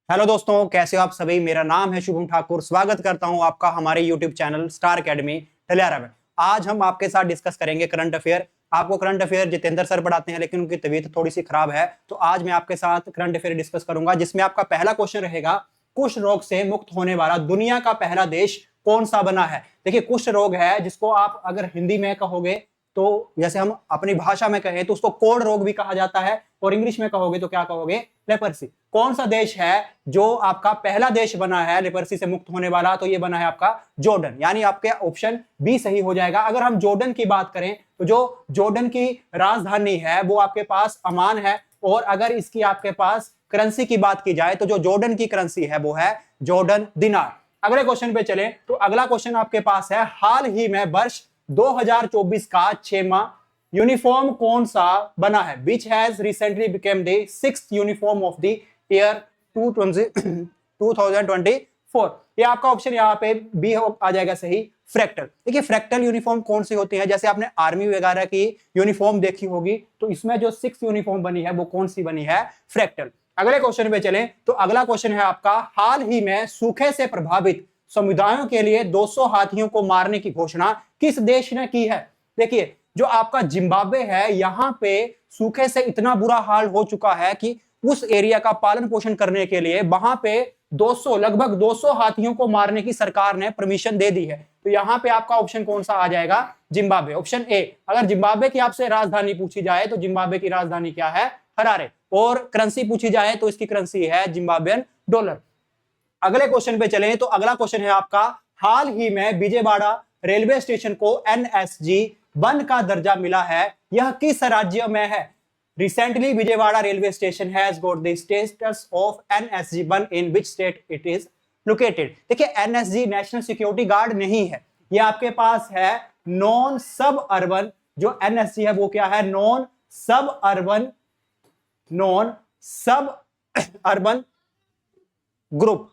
Hello दोस्तों, कैसे हो आप सभी। मेरा नाम है शुभम ठाकुर। स्वागत करता हूं आपका हमारे यूट्यूब चैनल स्टार एकेडमी ठलियारा में। आज हम आपके साथ डिस्कस करेंगे करंट अफेयर। आपको करंट अफेयर जितेंद्र सर पढ़ाते हैं, लेकिन उनकी तबीयत थोड़ी सी खराब है, तो आज मैं आपके साथ करंट अफेयर डिस्कस करूंगा, जिसमें आपका पहला क्वेश्चन रहेगा, कुष्ठ रोग से मुक्त होने वाला दुनिया का पहला देश कौन सा बना है। देखिए, कुष्ठ रोग है जिसको आप अगर हिंदी में कहोगे तो जैसे हम अपनी भाषा में कहें तो उसको कोढ़ रोग भी कहा जाता है, और इंग्लिश में कहोगे तो क्या कहोगे, लेपर्सी। कौन सा देश है जो आपका पहला देश बना है लेपर्सी से मुक्त होने वाला, तो ये बना है आपका जॉर्डन। यानी आपके ऑप्शन बी सही हो जाएगा। अगर हम जॉर्डन की बात करें तो जो जॉर्डन की राजधानी है वो आपके पास अमान है, और अगर इसकी आपके पास करेंसी की बात की जाए तो जो जॉर्डन की करेंसी है वो है जॉर्डन दिनार। अगले क्वेश्चन पे चले तो अगला क्वेश्चन आपके पास है, हाल ही में वर्ष 2024 का 6वां यूनिफॉर्म कौन सा बना है, which has recently became the 6th uniform of the year 2024। ये आपका ऑप्शन यहाँ पे बी आ जाएगा सही, फ्रैक्टल। देखिए, फ्रैक्टल यूनिफॉर्म कौन सी होती है, जैसे आपने आर्मी वगैरह की यूनिफॉर्म देखी होगी, तो इसमें जो 6th यूनिफॉर्म बनी है वो कौन सी बनी है, फ्रैक्टल। अगले क्वेश्चन पे चलें तो अगला क्वेश्चन है आपका, हाल ही में सूखे से प्रभावित समुदायों के लिए 200 हाथियों को मारने की घोषणा किस देश ने की है। देखिए, जो आपका जिम्बाब्वे है, यहां पे सूखे से इतना बुरा हाल हो चुका है कि उस एरिया का पालन पोषण करने के लिए वहां पे 200 लगभग 200 हाथियों को मारने की सरकार ने परमिशन दे दी है। तो यहां पे आपका ऑप्शन कौन सा आ जाएगा, जिम्बाब्वे, ऑप्शन ए। अगर जिम्बाब्वे की आपसे राजधानी पूछी जाए तो जिम्बाब्वे की राजधानी क्या है, हरारे, और करेंसी पूछी जाए तो इसकी करेंसी है जिम्बाब्वेन डॉलर। अगले क्वेश्चन पे चलें तो अगला क्वेश्चन है आपका, हाल ही में विजयवाड़ा रेलवे स्टेशन को एनएसजी वन का दर्जा मिला है, यह किस राज्य में है। Recently Vijayawada railway station has got the status of NSG one in which state it is located. देखिए, एनएसजी नेशनल सिक्योरिटी गार्ड नहीं है, यह आपके पास है नॉन सब अर्बन। जो एनएसजी है वो क्या है, नॉन सब अर्बन ग्रुप।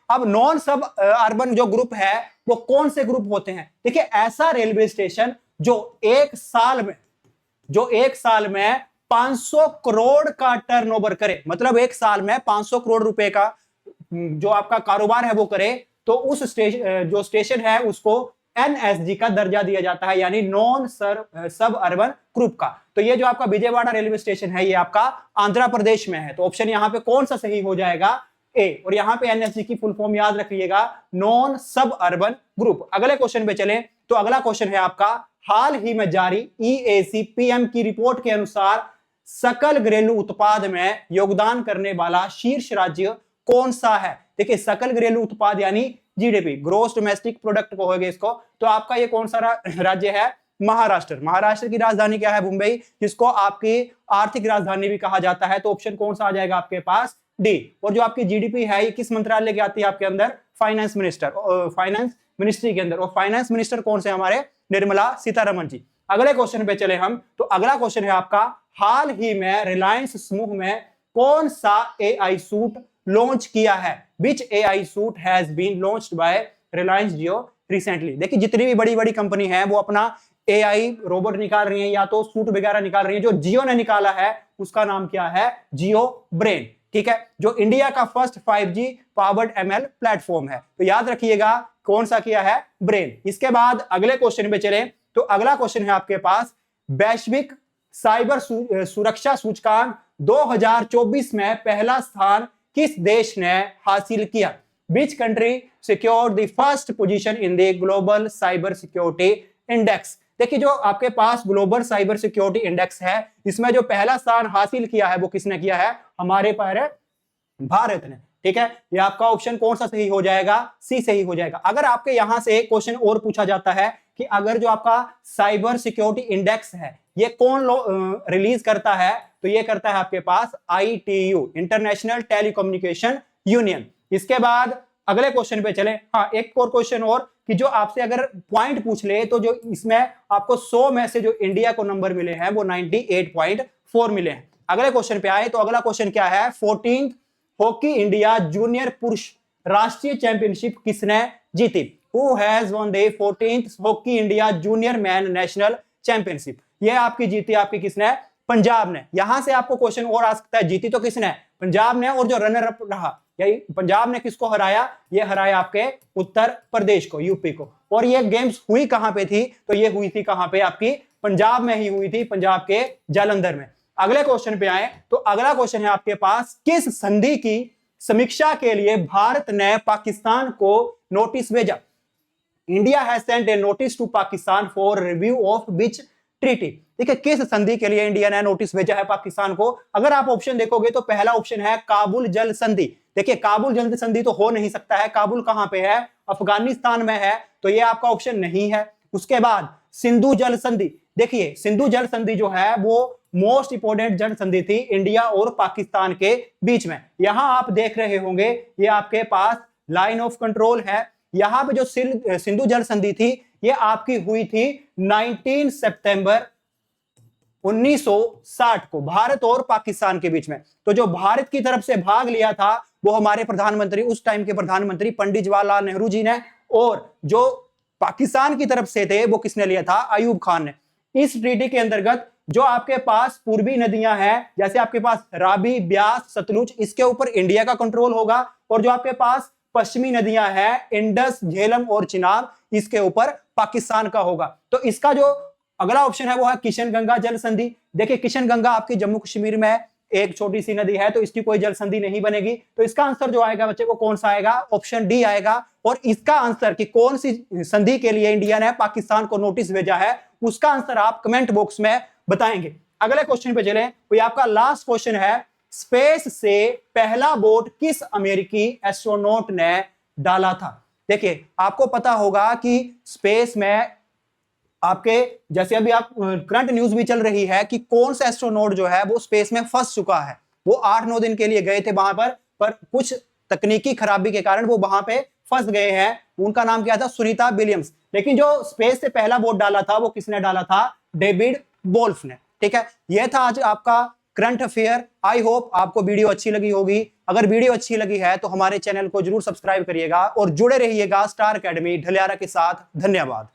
अब नॉन सब अर्बन जो ग्रुप है वो कौन से ग्रुप होते हैं। देखिए, ऐसा रेलवे स्टेशन जो एक साल में 500 करोड़ का टर्नओवर करे, मतलब एक साल में 500 करोड़ रुपए का जो आपका कारोबार है वो करे, तो उस जो स्टेशन है उसको एनएसजी का दर्जा दिया जाता है, यानी नॉन सब अर्बन ग्रुप का। तो ये जो आपका विजयवाड़ा रेलवे स्टेशन है ये आपका आंध्र प्रदेश में है। तो ऑप्शन यहां पे कौन सा सही हो जाएगा, ए। और यहां पे एनएसजी की फुल फॉर्म याद रखिएगा, नॉन सब अर्बन ग्रुप। अगले क्वेश्चन पे चलें तो अगला क्वेश्चन है आपका, हाल ही में जारी ईएसी पीएम की रिपोर्ट के अनुसार सकल घरेलू उत्पाद में योगदान करने वाला शीर्ष राज्य कौन सा है। देखिए, सकल घरेलू उत्पाद यानी जीडीपी, ग्रोस डोमेस्टिक प्रोडक्ट कहोगे इसको, तो आपका ये कौन सा राज्य है, महाराष्ट्र। महाराष्ट्र की राजधानी क्या है, मुंबई, जिसको आपकी आर्थिक राजधानी भी कहा जाता है। तो ऑप्शन कौन सा आ जाएगा आपके पास, डी। और जो आपकी जीडीपी है ये किस मंत्रालय की आती है आपके अंदर, फाइनेंस मिनिस्ट्री के अंदर। और फाइनेंस मिनिस्टर कौन से, हमारे निर्मला सीतारमण जी। अगले क्वेश्चन पे चले हम तो अगला क्वेश्चन है आपका, हाल ही में रिलायंस समूह में कौन सा एआई सूट लॉन्च किया है, which AI suite has been launched by Reliance Jio recently. देखिए, जितनी भी बड़ी बड़ी कंपनी है वो अपना एआई रोबोट निकाल रही है या तो सूट वगैरह निकाल रही है। जो जियो ने निकाला है उसका नाम क्या है, जियो ब्रेन, ठीक है, जो इंडिया का first 5G powered ML platform है। तो याद रखिएगा कौन सा किया है, ब्रेन। इसके बाद अगले क्वेश्चन पे चले तो अगला क्वेश्चन है आपके पास, वैश्विक साइबर सुरक्षा सूचकांक 2024 में पहला स्थान किस देश ने हासिल किया, which country secured the first position in the global cyber security index. देखिए, जो आपके पास ग्लोबल साइबर सिक्योरिटी इंडेक्स है इसमें जो पहला स्थान हासिल किया है वो किसने किया है, हमारे भारत ने, ठीक है। ये आपका ऑप्शन कौन सा सही हो जाएगा, सी सही हो जाएगा। अगर आपके यहां से एक क्वेश्चन और पूछा जाता है कि अगर जो आपका साइबर सिक्योरिटी इंडेक्स है ये कौन रिलीज करता है, तो ये करता है आपके पास ITU, इंटरनेशनल टेलीकम्युनिकेशन यूनियन। इसके बाद अगले क्वेश्चन पे चले। हाँ, एक और क्वेश्चन और कि जो आपसे अगर पॉइंट पूछ ले तो जो इसमें आपको 100 में से जो इंडिया को नंबर मिले हैं वो 98.4 मिले हैं। अगले क्वेश्चन पे आए तो अगला क्वेश्चन क्या है, 14th हॉकी इंडिया जूनियर पुरुष राष्ट्रीय चैंपियनशिप किसने जीती, who has one the 14th hockey India junior man national championship. ये आपकी जीती आपकी किसने, पंजाब ने। यहां से आपको क्वेश्चन और आ सकता है, जीती तो किसने, पंजाब ने, और जो रनर अप रहा यही पंजाब ने किसको हराया, ये हराया आपके उत्तर प्रदेश को, यूपी को। और ये गेम्स हुई कहां पे थी, तो ये हुई थी कहां पे, आपकी पंजाब में ही हुई थी, पंजाब के जालंधर में। अगले क्वेश्चन पे आए तो अगला क्वेश्चन है आपके पास, किस संधि की समीक्षा के लिए भारत ने पाकिस्तान को नोटिस भेजा? India has sent a notice to Pakistan for review of which treaty. ठीक है, किस संधि के लिए इंडिया ने नोटिस भेजा है पाकिस्तान को? अगर आप ऑप्शन देखोगे तो पहला ऑप्शन है काबुल जल संधि। देखिए काबुल जल संधि तो हो नहीं सकता है, काबुल कहां पे है, अफगानिस्तान में है, तो ये आपका ऑप्शन नहीं है। उसके बाद सिंधु जल संधि, देखिए सिंधु जल संधि जो है वो मोस्ट इंपोर्टेंट जल संधि थी इंडिया और पाकिस्तान के बीच में। यहां आप देख रहे होंगे ये आपके पास लाइन ऑफ कंट्रोल है। यहां पे जो सिंधु जल संधि थी ये आपकी हुई थी 19 सितंबर 1960 को भारत और पाकिस्तान के बीच में। तो जो भारत की तरफ से भाग लिया था वो हमारे प्रधानमंत्री, उस टाइम के प्रधानमंत्री पंडित जवाहरलाल नेहरू जी ने, और जो पाकिस्तान की तरफ से थे वो किसने लिया था, अयूब खान ने। इस ट्रीटी के अंतर्गत जो आपके पास पूर्वी नदियां हैं, जैसे आपके पास रावी, ब्यास, सतलुज, इसके ऊपर इंडिया का कंट्रोल होगा, और जो आपके पास पश्चिमी नदियां हैं इंडस, झेलम और चिनाब, इसके ऊपर पाकिस्तान का होगा। तो इसका जो अगला ऑप्शन है वो है किशन गंगा जल संधि। देखिए किशन गंगा आपकी जम्मू कश्मीर में एक छोटी सी नदी है, तो इसकी कोई जल संधि नहीं बनेगी। तो इसका आंसर जो आएगा बच्चे को कौन सा आएगा, ऑप्शन डी आएगा। और इसका आंसर कि कौन सी संधि के लिए इंडिया ने पाकिस्तान को नोटिस भेजा है, उसका आंसर आप कमेंट बॉक्स में बताएंगे। अगले क्वेश्चन पे चलें, तो आपका लास्ट क्वेश्चन है, स्पेस से पहला बोट किस अमेरिकी एस्ट्रोनॉट ने डाला था? देखिए आपको पता होगा कि स्पेस में आपके, जैसे अभी आप करंट न्यूज भी चल रही है कि कौन सा एस्ट्रोनॉट जो है वो स्पेस में फंस चुका है। वो 8-9 दिन के लिए गए थे वहां पर कुछ तकनीकी खराबी के कारण वो वहां पे फंस गए हैं। उनका नाम क्या था, सुनीता विलियम्स। लेकिन जो स्पेस से पहला बोट डाला था वो किसने डाला था, डेविड वोल्फ ने। ठीक है, यह था आज आपका करंट अफेयर। आई होप आपको वीडियो अच्छी लगी होगी। अगर वीडियो अच्छी लगी है तो हमारे चैनल को जरूर सब्सक्राइब करिएगा और जुड़े रहिएगा स्टार एकेडमी ढलियारा के साथ। धन्यवाद।